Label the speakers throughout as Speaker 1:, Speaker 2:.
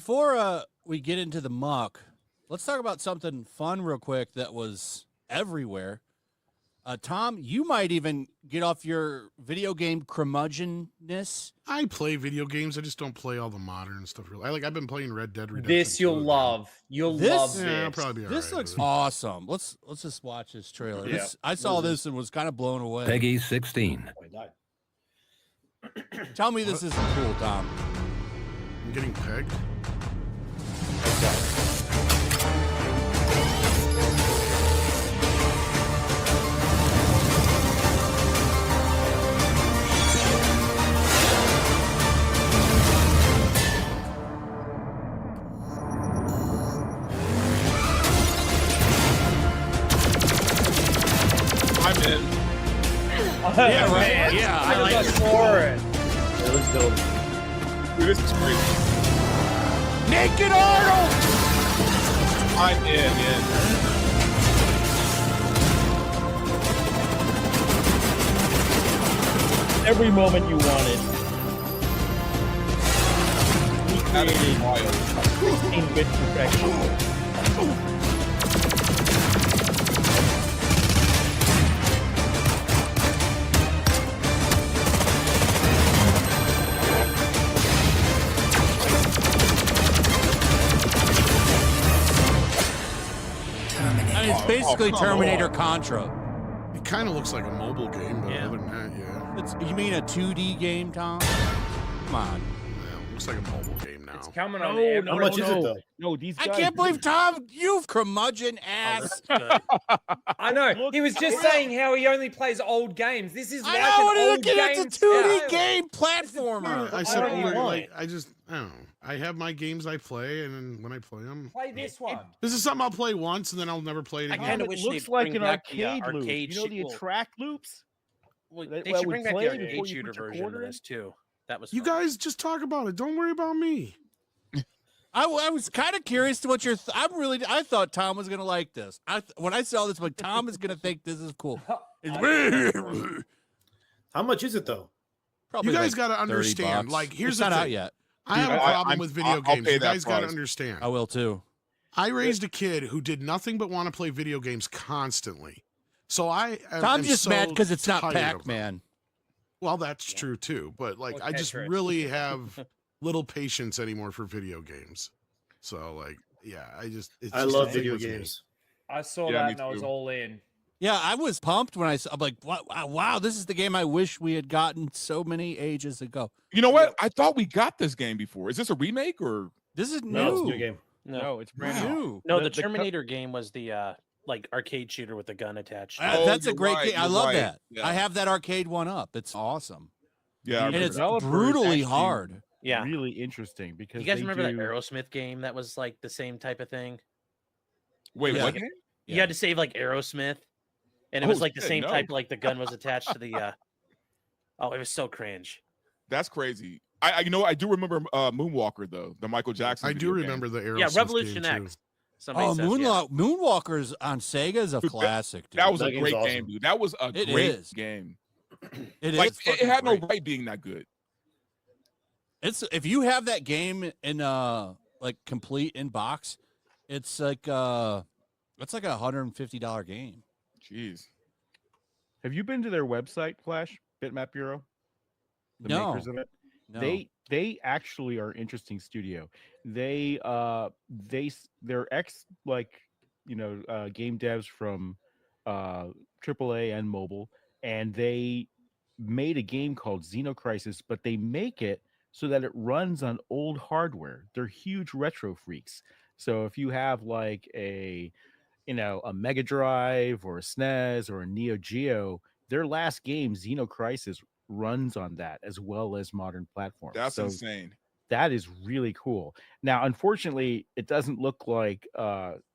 Speaker 1: before we get into the muck, let's talk about something fun real quick that was everywhere. Tom, you might even get off your video game curmudgeonness.
Speaker 2: I play video games. I just don't play all the modern stuff. Really, I've been playing Red Dead Redemption.
Speaker 3: This you'll love. You'll love this.
Speaker 2: Yeah, I'll probably be all
Speaker 1: This
Speaker 2: right
Speaker 1: looks
Speaker 2: with it.
Speaker 1: awesome. Let's just watch this trailer.
Speaker 3: Yeah.
Speaker 1: I saw this and was kind of blown away.
Speaker 4: Peggy 16.
Speaker 1: Tell me this isn't cool, Tom.
Speaker 2: I'm getting pegged.
Speaker 5: I'm in.
Speaker 1: Yeah, right. Yeah, I like it.
Speaker 3: For it.
Speaker 6: It looks dope.
Speaker 5: Dude, this is crazy.
Speaker 1: Naked Arnold.
Speaker 5: I'm in.
Speaker 6: Every moment you wanted. He
Speaker 5: That is
Speaker 6: created
Speaker 5: wild.
Speaker 6: 16-bit perfection.
Speaker 1: I mean, it's basically
Speaker 5: come
Speaker 1: Terminator
Speaker 5: on.
Speaker 1: Contra.
Speaker 2: It kind of looks like a mobile game, but other than that, yeah.
Speaker 1: You mean a 2D game, Tom? Come on.
Speaker 2: Yeah, it looks like a mobile game now.
Speaker 3: It's coming on.
Speaker 6: No,
Speaker 7: How much is it, though?
Speaker 6: No, these
Speaker 1: I
Speaker 6: guys.
Speaker 1: can't believe, Tom, you've curmudgeon ass.
Speaker 3: I know. He was just saying how he only plays old games. This is like
Speaker 1: I know,
Speaker 3: an
Speaker 1: and
Speaker 3: old
Speaker 1: again,
Speaker 3: game.
Speaker 1: it's a 2D
Speaker 3: style.
Speaker 1: game platformer.
Speaker 2: I said,
Speaker 3: don't know.
Speaker 2: I don't know. I have my games I play, and then when I play them,
Speaker 3: Play this one.
Speaker 2: this is something I'll play once, and then I'll never play it
Speaker 8: I
Speaker 2: again.
Speaker 8: kinda
Speaker 6: It
Speaker 8: wish
Speaker 6: looks
Speaker 8: they'd
Speaker 6: like
Speaker 8: bring
Speaker 6: an
Speaker 8: back the,
Speaker 6: arcade loop.
Speaker 8: arcade
Speaker 6: You know the
Speaker 8: shit-
Speaker 6: attract loops?
Speaker 8: Well,
Speaker 6: That-
Speaker 8: they
Speaker 6: that
Speaker 8: should
Speaker 6: we
Speaker 8: bring back
Speaker 6: play
Speaker 8: the
Speaker 6: before
Speaker 8: arcade
Speaker 6: you
Speaker 8: shooter
Speaker 6: put your
Speaker 8: version of
Speaker 6: quarter in?
Speaker 8: this too. That was
Speaker 2: You
Speaker 8: fun.
Speaker 2: guys just talk about it. Don't worry about me.
Speaker 1: I was kind of curious to what your. I thought Tom was gonna like this. When I saw this, like Tom is gonna think this is cool.
Speaker 7: How much is it, though?
Speaker 1: Probably
Speaker 2: You guys
Speaker 1: like
Speaker 2: got to
Speaker 1: 30
Speaker 2: understand.
Speaker 1: bucks.
Speaker 2: Like, here's
Speaker 1: It's
Speaker 2: the
Speaker 1: not
Speaker 2: thing.
Speaker 1: out yet.
Speaker 2: I have a
Speaker 5: Dude,
Speaker 2: problem with video
Speaker 5: I'll
Speaker 2: games.
Speaker 5: pay
Speaker 2: You
Speaker 5: that
Speaker 2: guys got to
Speaker 5: price.
Speaker 2: understand.
Speaker 1: I will too.
Speaker 2: I raised a kid who did nothing but want to play video games constantly. So
Speaker 1: Tom's
Speaker 2: am
Speaker 1: just
Speaker 2: so
Speaker 1: mad because it's not
Speaker 2: tired of them.
Speaker 1: Pac-Man.
Speaker 2: Well, that's true too. But like,
Speaker 3: Or
Speaker 2: I just
Speaker 3: Tetris.
Speaker 2: really have little patience anymore for video games. So like, yeah,
Speaker 7: I
Speaker 2: just
Speaker 7: love
Speaker 2: a thing
Speaker 7: video
Speaker 2: with me.
Speaker 7: games.
Speaker 3: I saw
Speaker 5: Yeah,
Speaker 3: that
Speaker 5: me
Speaker 3: and I was
Speaker 5: too.
Speaker 3: all in.
Speaker 1: Yeah, I was pumped when I'm like, wow, this is the game I wish we had gotten so many ages ago.
Speaker 5: You know what? I thought we got this game before. Is this a remake or?
Speaker 1: This is
Speaker 7: No, it's a
Speaker 1: new.
Speaker 7: new game.
Speaker 6: No, it's brand new.
Speaker 1: New.
Speaker 8: No,
Speaker 6: The-
Speaker 8: the
Speaker 6: the co-
Speaker 8: Terminator game was the like arcade shooter with the gun attached.
Speaker 5: Oh,
Speaker 1: That's a
Speaker 5: you're
Speaker 1: great
Speaker 5: right,
Speaker 1: game. I
Speaker 5: you're
Speaker 1: love
Speaker 5: right.
Speaker 1: that.
Speaker 5: Yeah.
Speaker 1: I have that arcade one up. It's awesome.
Speaker 5: Yeah, I
Speaker 1: And
Speaker 5: remember
Speaker 1: it's
Speaker 5: that.
Speaker 6: developers
Speaker 1: brutally
Speaker 6: actually
Speaker 1: hard.
Speaker 8: Yeah.
Speaker 6: Really interesting because
Speaker 8: You guys
Speaker 6: they
Speaker 8: remember
Speaker 6: do,
Speaker 8: that Aerosmith game that was like the same type of thing?
Speaker 5: Wait,
Speaker 1: Yeah.
Speaker 5: what game?
Speaker 8: You had to save like Aerosmith, and it
Speaker 5: Oh,
Speaker 8: was like the
Speaker 5: shit,
Speaker 8: same
Speaker 5: no.
Speaker 8: type. Like the gun was attached to the. Oh, it was so cringe.
Speaker 5: That's crazy. I you know I do remember Moonwalker though, the Michael Jackson.
Speaker 2: I do
Speaker 5: video game.
Speaker 2: remember the Aerosmith
Speaker 8: Yeah,
Speaker 2: game,
Speaker 8: Revolution
Speaker 2: too.
Speaker 8: X. Somebody
Speaker 1: Oh,
Speaker 8: says, yeah.
Speaker 1: Moonwalkers on Sega is a
Speaker 5: Dude,
Speaker 1: classic. Dude.
Speaker 5: That was
Speaker 7: That
Speaker 5: a
Speaker 7: game's
Speaker 5: great
Speaker 7: awesome.
Speaker 5: game, dude. That was a
Speaker 1: It
Speaker 5: great
Speaker 1: is.
Speaker 5: game.
Speaker 1: It
Speaker 5: Like
Speaker 1: is
Speaker 5: it
Speaker 1: fucking
Speaker 5: had no
Speaker 1: great.
Speaker 5: right being that good.
Speaker 1: It's if you have that game in like complete in box, it's like a $150 game.
Speaker 5: Jeez.
Speaker 6: Have you been to their website, Flash Bitmap Bureau? The
Speaker 1: No.
Speaker 6: makers of it.
Speaker 1: No.
Speaker 6: They actually are an interesting studio. They're ex game devs from AAA and mobile, and they made a game called Xenocrisis, but they make it so that it runs on old hardware. They're huge retro freaks. So if you have like a Mega Drive or a SNES or a Neo Geo, their last game, Xenocrisis, runs on that as well as modern platforms.
Speaker 5: That's
Speaker 6: So
Speaker 5: insane.
Speaker 6: that is really cool. Now, unfortunately, it doesn't look like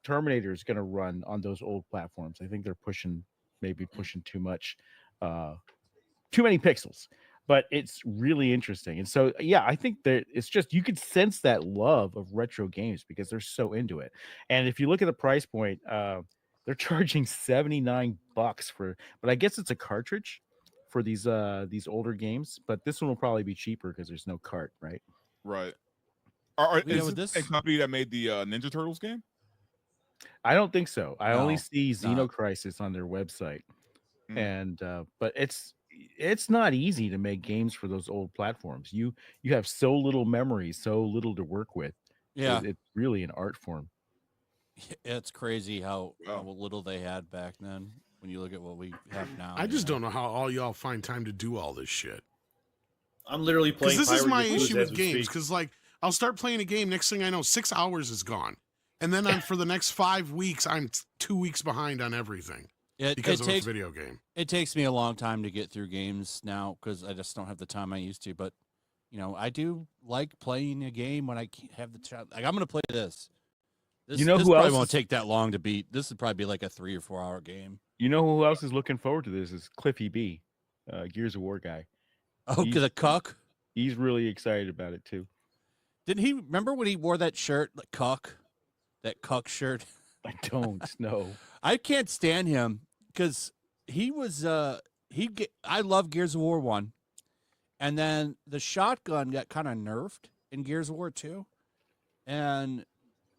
Speaker 6: Terminator is going to run on those old platforms. I think they're pushing too much, too many pixels. But it's really interesting. And so, yeah, I think that it's just you could sense that love of retro games because they're so into it. And if you look at the price point, they're charging $79 for, but I guess it's a cartridge for these older games. But this one will probably be cheaper because there's no cart, right?
Speaker 5: Right.
Speaker 1: Yeah,
Speaker 5: Is
Speaker 1: with
Speaker 5: this
Speaker 1: this-
Speaker 5: a company that made the Ninja Turtles game?
Speaker 6: I don't think so. I only
Speaker 1: No,
Speaker 6: see
Speaker 1: it's not.
Speaker 6: Xenocrisis on their website,
Speaker 5: Mm.
Speaker 6: and but it's not easy to make games for those old platforms. You have so little memory, so little to work with.
Speaker 1: Yeah,
Speaker 6: It's really an art form.
Speaker 1: it's crazy how
Speaker 5: Wow.
Speaker 1: little they had back then. When you look at what we have now,
Speaker 2: I just don't know how all y'all find time to do all this shit.
Speaker 7: I'm literally
Speaker 2: Because
Speaker 7: playing.
Speaker 2: this is
Speaker 7: Pyro
Speaker 2: my
Speaker 7: Yakuza
Speaker 2: issue
Speaker 7: as
Speaker 2: with
Speaker 7: we
Speaker 2: games.
Speaker 7: speak.
Speaker 2: Because like I'll start playing a game, next thing I know, 6 hours is gone, and then for the next 5 weeks, I'm 2 weeks behind on everything because of a video game.
Speaker 1: It takes me a long time to get through games now because I just don't have the time I used to. But I do like playing a game when I have the time. Like I'm gonna play this. This
Speaker 6: You know
Speaker 1: this
Speaker 6: who
Speaker 1: probably
Speaker 6: else
Speaker 1: won't
Speaker 6: is-
Speaker 1: take that long to beat. This would probably be like a 3 or 4 hour game.
Speaker 6: You know who else is looking forward to this is Cliffy B, Gears of War guy.
Speaker 1: Oh,
Speaker 6: He's-
Speaker 1: because of Cuck.
Speaker 6: He's really excited about it too.
Speaker 1: Didn't he remember when he wore that shirt, like Cuck, that Cuck shirt?
Speaker 6: I don't know.
Speaker 1: I can't stand him because he was I love Gears of War 1, and then the shotgun got kind of nerfed in Gears of War 2, and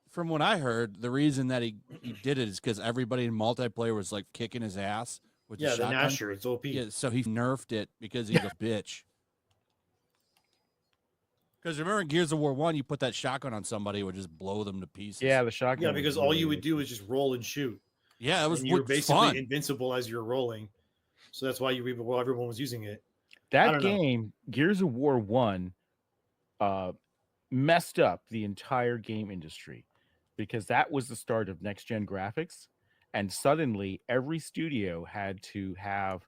Speaker 1: from what I heard, the reason that he did it is because everybody in multiplayer was like kicking his ass with
Speaker 7: Yeah,
Speaker 1: the
Speaker 7: the
Speaker 1: shotgun.
Speaker 7: Nasher, it's OP.
Speaker 1: Yeah, so he nerfed it because he's a bitch. Because remember in Gears of War 1, you put that shotgun on somebody, it would just blow them to pieces.
Speaker 6: Yeah, the shotgun.
Speaker 7: Yeah,
Speaker 6: was
Speaker 7: because all
Speaker 6: really
Speaker 7: you would do
Speaker 6: addictive.
Speaker 7: is just roll and shoot.
Speaker 1: Yeah, it was
Speaker 7: And you were basically
Speaker 1: fun.
Speaker 7: invincible as you're rolling. So that's why everyone was using it. I
Speaker 6: That
Speaker 7: don't know.
Speaker 6: game, Gears of War 1, messed up the entire game industry because that was the start of next gen graphics. And suddenly every studio had to have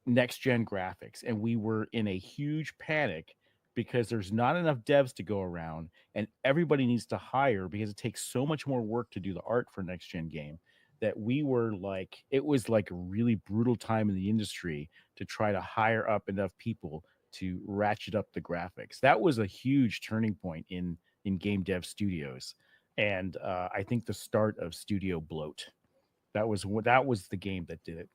Speaker 6: next gen graphics. And we were in a huge panic because there's not enough devs to go around and everybody needs to hire because it takes so much more work to do the art for next gen game that we were like, it was like a really brutal time in the industry to try to hire up enough people to ratchet up the graphics. That was a huge turning point in game dev studios. And I think the start of studio bloat. That was the game that did it.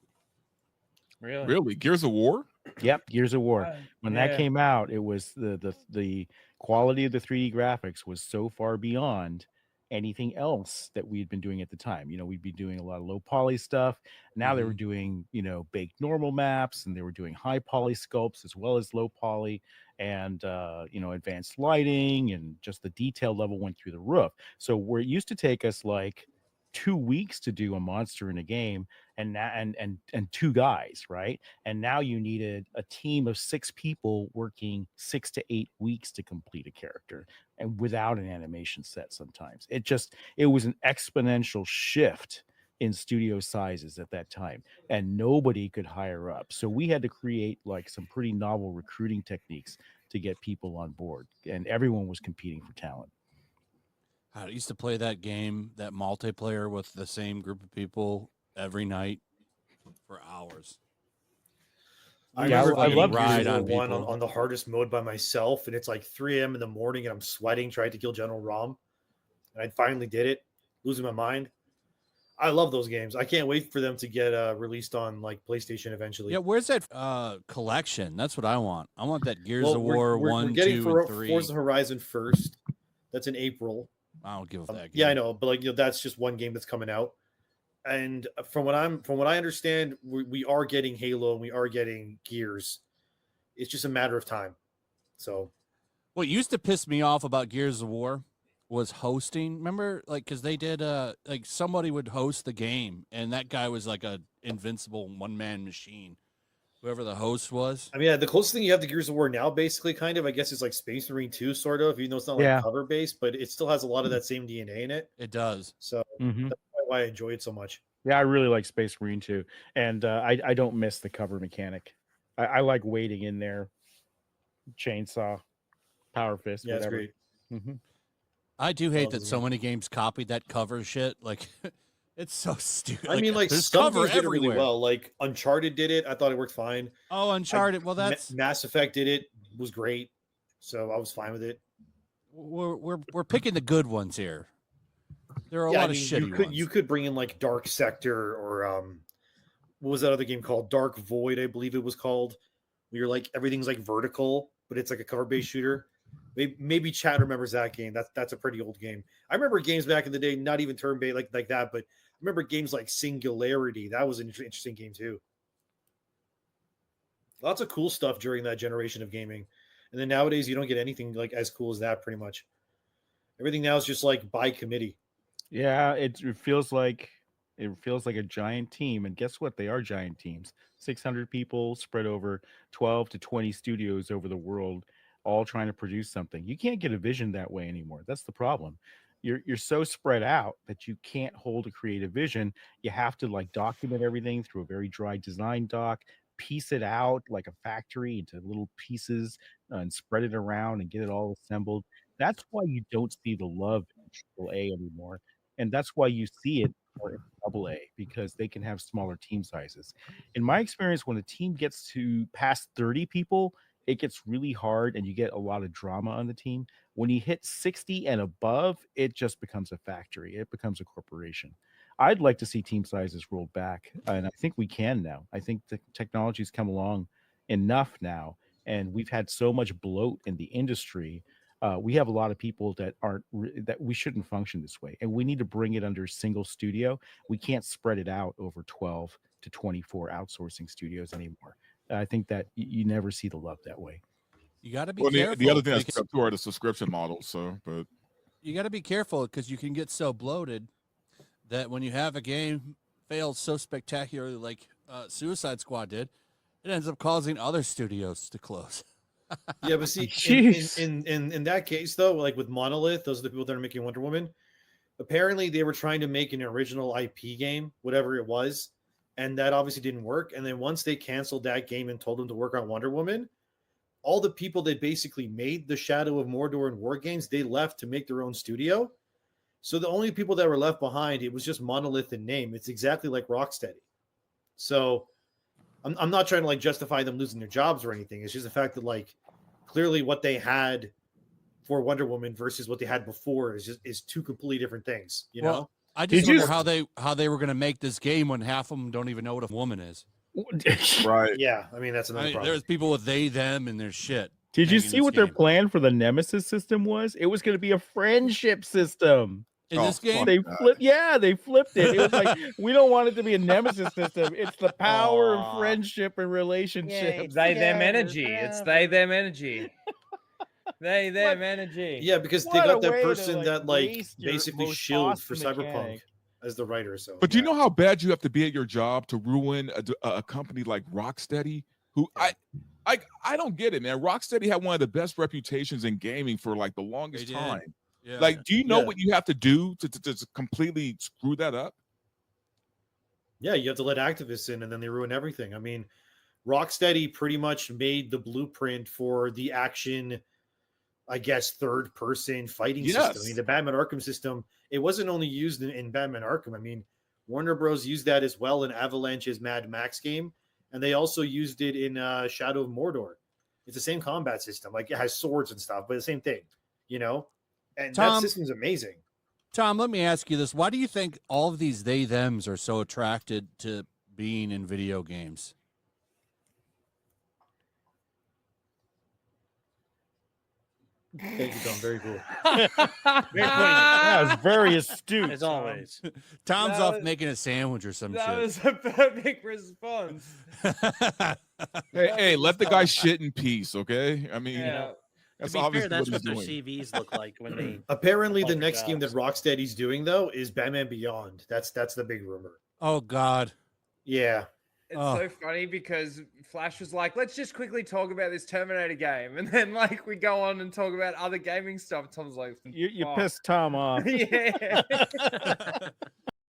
Speaker 3: Really?
Speaker 5: Really? Gears of War?
Speaker 6: Yep, Gears of War. When that
Speaker 3: Yeah.
Speaker 6: came out, it was the quality of the 3D graphics was so far beyond anything else that we'd been doing at the time. We'd be doing a lot of low poly stuff. Now they were doing, baked normal maps, and they were doing high poly sculpts as well as low poly, and advanced lighting, and just the detail level went through the roof. So where it used to take us like 2 weeks to do a monster in a game, and now and 2 guys, right? And now you needed a team of 6 people working 6 to 8 weeks to complete a character, and without an animation set. Sometimes it was an exponential shift in studio sizes at that time, and nobody could hire up. So we had to create like some pretty novel recruiting techniques to get people on board, and everyone was competing for talent.
Speaker 1: I used to play that game, that multiplayer with the same group of people every night for hours.
Speaker 7: I
Speaker 6: Yeah,
Speaker 7: remember
Speaker 6: I
Speaker 7: beating
Speaker 6: love
Speaker 7: Gears
Speaker 1: ride
Speaker 7: of
Speaker 1: on
Speaker 7: War 1
Speaker 1: people.
Speaker 7: on the hardest mode by myself, and it's like 3 a.m. in the morning, and I'm sweating trying to kill General Rom. And I finally did it, losing my mind. I love those games. I can't wait for them to get released on like PlayStation eventually.
Speaker 1: Yeah, where's that collection? That's what I want. I want that Gears
Speaker 7: Well,
Speaker 1: of War
Speaker 7: we're
Speaker 1: 1,
Speaker 7: getting
Speaker 1: 2, and 3.
Speaker 7: Forza Horizon first. That's in April.
Speaker 1: I don't give a that game.
Speaker 7: Yeah, I know, but like that's just one game that's coming out. And from what I understand, we are getting Halo and we are getting Gears. It's just a matter of time. So
Speaker 1: What used to piss me off about Gears of War was hosting. Remember, like, because they did, like, somebody would host the game, and that guy was like a invincible one-man machine. Whoever the host was.
Speaker 7: I mean, yeah, the closest thing you have to Gears of War now, basically, kind of, I guess, is like Space Marine 2, sort of, even though it's not like
Speaker 6: Yeah.
Speaker 7: cover based, but it still has a lot of that same DNA in it.
Speaker 1: It does.
Speaker 7: So
Speaker 6: Mhm.
Speaker 7: that's probably why I enjoy it so much.
Speaker 6: Yeah, I really like Space Marine too, and I don't miss the cover mechanic. I like waiting in there, chainsaw, power fist,
Speaker 7: Yeah, it's
Speaker 6: whatever.
Speaker 7: great.
Speaker 6: Mhm.
Speaker 1: I do hate
Speaker 7: Love
Speaker 1: that
Speaker 7: those
Speaker 1: so
Speaker 7: games.
Speaker 1: many games copied that cover shit. Like, it's so stupid.
Speaker 7: I mean, like
Speaker 1: there's
Speaker 7: some
Speaker 1: cover
Speaker 7: games did it really
Speaker 1: everywhere.
Speaker 7: well. Like Uncharted did it. I thought it worked fine.
Speaker 1: Oh, Uncharted. Well, that's
Speaker 7: Mass Effect did it. Was great. So I was fine with it.
Speaker 1: we're picking the good ones here. There are a lot of shitty ones.
Speaker 7: you could bring in like Dark Sector or what was that other game called? Dark Void, I believe it was called. Where you're like everything's like vertical, but it's like a cover based shooter. Maybe Chad remembers that game. That's a pretty old game. I remember games back in the day, not even turn-based like that, but I remember games like Singularity. That was an interesting game too. Lots of cool stuff during that generation of gaming. And then nowadays you don't get anything like as cool as that pretty much. Everything now is just like by committee.
Speaker 6: Yeah, it feels like a giant team. And guess what? They are giant teams. 600 people spread over 12 to 20 studios over the world, all trying to produce something. You can't get a vision that way anymore. That's the problem. You're so spread out that you can't hold a creative vision. You have to like document everything through a very dry design doc, piece it out like a factory into little pieces, and spread it around and get it all assembled. That's why you don't see the love in AAA anymore, and that's why you see it more in AA, because they can have smaller team sizes. In my experience, when a team gets to past 30 people, it gets really hard and you get a lot of drama on the team. When you hit 60 and above, it just becomes a factory. It becomes a corporation. I'd like to see team sizes rolled back, and I think we can now. I think the technology's come along enough now, and we've had so much bloat in the industry. We have a lot of people that that we shouldn't function this way, and we need to bring it under a single studio. We can't spread it out over 12 to 24 outsourcing studios anymore. I think that you never see the love that way.
Speaker 1: You got to be
Speaker 5: Well,
Speaker 1: careful.
Speaker 5: the other thing that's too are the subscription models. So, but
Speaker 1: you got to be careful because you can get so bloated that when you have a game fail so spectacularly like Suicide Squad did, it ends up causing other studios to close.
Speaker 7: Yeah, but see, in that case though, like with Monolith, those are the people that are making Wonder Woman. Apparently, they were trying to make an original IP game, whatever it was, and that obviously didn't work. And then once they canceled that game and told them to work on Wonder Woman, all the people that basically made the Shadow of Mordor and War games, they left to make their own studio. So the only people that were left behind, it was just Monolith in name. It's exactly like Rocksteady. So I'm not trying to like justify them losing their jobs or anything. It's just the fact that like clearly what they had for Wonder Woman versus what they had before is two completely different things. You know,
Speaker 1: I just wonder how they were going to make this game when half of them don't even know what a woman is.
Speaker 5: right?
Speaker 7: Yeah, I mean that's another problem.
Speaker 1: There's people with they, them, and their shit.
Speaker 6: Did you see what their plan for the Nemesis system was? It was going to be a friendship system.
Speaker 1: In this game,
Speaker 6: they flipped. Yeah, they flipped it. It was like we don't want it to be a Nemesis system. It's the power of friendship and relationships.
Speaker 3: They them energy. It's they them energy. They them energy.
Speaker 7: Yeah, because they got that person that like basically shilled for Cyberpunk as the writer. So,
Speaker 5: but do you know how bad you have to be at your job to ruin a company like Rocksteady? Who I don't get it, man. Rocksteady had one of the best reputations in gaming for like the longest time. Yeah. Like, do you know what you have to do to completely screw that up?
Speaker 7: Yeah, you have to let activists in, and then they ruin everything. I mean, Rocksteady pretty much made the blueprint for the action, I guess, third-person fighting system. I mean, the Batman Arkham system, it wasn't only used in Batman Arkham. I mean, Warner Bros. Used that as well in Avalanche's Mad Max game, and they also used it in Shadow of Mordor. It's the same combat system. Like, it has swords and stuff, but the same thing, you know? And that system's amazing.
Speaker 1: Tom, let me ask you this. Why do you think all of these they-thems are so attracted to being in video games?
Speaker 7: Thank you, Tom. Very cool.
Speaker 6: That was very astute.
Speaker 8: As always.
Speaker 1: Tom's off making a sandwich or some shit.
Speaker 3: That was a perfect response.
Speaker 5: hey, let the guy shit in peace, okay? I mean...
Speaker 8: Yeah.
Speaker 5: That's
Speaker 8: to be
Speaker 5: obviously
Speaker 8: fair, that's what their
Speaker 5: doing.
Speaker 8: CVs look like when they.
Speaker 7: Apparently, the next game that Rocksteady's doing though is Batman Beyond. That's the big rumor.
Speaker 1: Oh God.
Speaker 7: Yeah.
Speaker 3: It's so funny because Flash was like, let's just quickly talk about this Terminator game. And then like we go on and talk about other gaming stuff. Tom's like,
Speaker 6: you pissed Tom off.
Speaker 3: Yeah.